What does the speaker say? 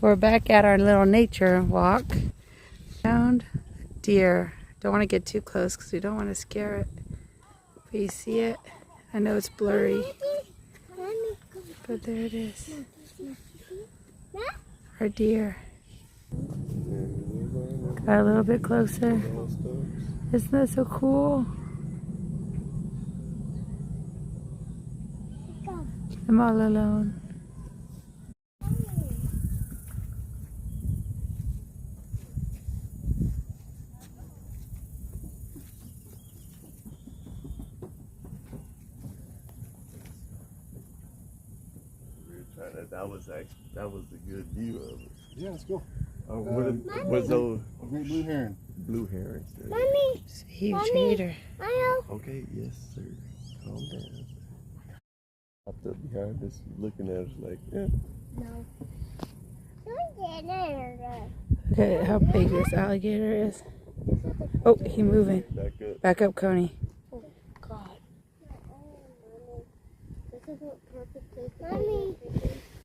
We're back at our little nature walk. Found deer. Don't want to get too close because we don't want to scare it. But you see it? I know it's blurry, but there it is. Our deer. Got a little bit closer. Isn't that so cool? I'm all alone. That was a good view of it. Yeah, let's go. What was those? Great blue heron. Blue herons. Mommy! It's a huge gator. Okay, yes, sir. Calm down. Popped up behind us, looking at us like, yeah. Look at how big this alligator is. Oh, he's moving. Back up. Back up, Coney. Oh, God. This isn't perfect place. Mommy.